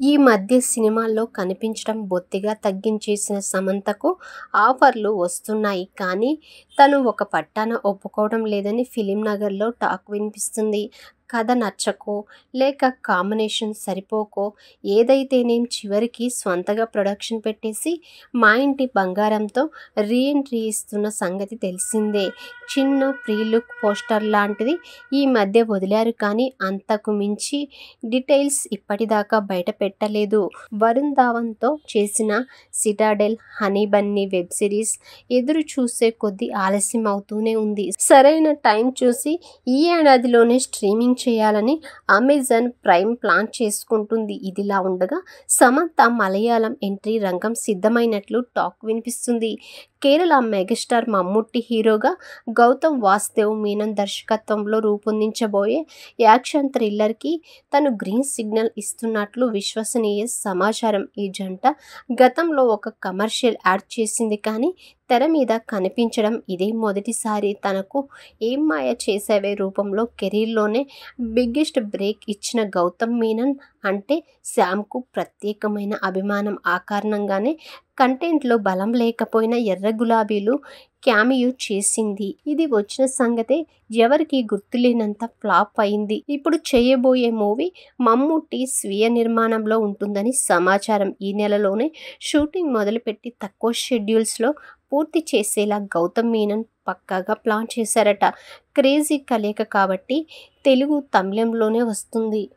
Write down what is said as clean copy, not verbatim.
ఈ మధ్య సినిమాల్లో కనిపించడం బొత్తిగా తగ్గించేసిన సమంతకు ఆఫర్లు వస్తున్నాయి. కానీ తను ఒక పట్టాన ఒప్పుకోవడం లేదని ఫిల్మ్ నగర్లో టాక్ వినిపిస్తుంది. కథ నచ్చకో, లేక కాంబినేషన్ సరిపోకో ఏదైతేనేం చివరికి స్వంతగా ప్రొడక్షన్ పెట్టేసి మా ఇంటి బంగారంతో రీ ఎంట్రీ ఇస్తున్న సంగతి తెలిసిందే. చిన్న ప్రీ లుక్ పోస్టర్ లాంటిది ఈ మధ్య వదిలారు కానీ అంతకు మించి డీటెయిల్స్ ఇప్పటిదాకా బయట పెట్టలేదు. వరుణ్ ధావన్తో చేసిన Citadel, honey Bunny web series ఎదురు చూసే కొద్దీ ఆలస్యం అవుతూనే ఉంది. సరైన టైం చూసి ఈ ఏడాదిలోనే స్ట్రీమింగ్ చేయాలని అమెజాన్ ప్రైమ్ ప్లాన్ చేసుకుంటుంది. ఇదిలా ఉండగా సమంత మలయాళం ఎంట్రీ రంగం సిద్ధమైనట్లు టాక్ వినిపిస్తుంది. కేరళ మెగాస్టార్ మమ్ముట్టి హీరోగా, గౌతమ్ వాసుదేవ్ మీనన్ దర్శకత్వంలో రూపొందించబోయే యాక్షన్ థ్రిల్లర్కి తను గ్రీన్ సిగ్నల్ ఇస్తున్నట్లు విశ్వసనీయ సమాచారం. ఈ జంట గతంలో ఒక కమర్షియల్ యాడ్ చేసింది కానీ తెర మీద కనిపించడం ఇదే మొదటిసారి. తనకు ఏం మాయ చేసావే రూపంలో కెరీర్లోనే బిగ్గెస్ట్ బ్రేక్ ఇచ్చిన గౌతమ్ మీనన్ అంటే శ్యామ్కు ప్రత్యేకమైన అభిమానం. ఆ కారణంగానే కంటెంట్లో బలం లేకపోయినా ఎర్ర గులాబీలు క్యామియో చేసింది. ఇది వచ్చిన సంగతే ఎవరికీ గుర్తులేనంత ఫ్లాప్ అయింది. ఇప్పుడు చేయబోయే మూవీ మమ్ముట్టి స్వీయ నిర్మాణంలో ఉంటుందని సమాచారం. ఈ నెలలోనే షూటింగ్ మొదలుపెట్టి తక్కువ షెడ్యూల్స్లో పూర్తి చేసేలా గౌతమ్ మీనన్ పక్కాగా ప్లాన్ చేశారట. క్రేజీ కలయిక కాబట్టి తెలుగు, తమిళంలోనే వస్తుంది.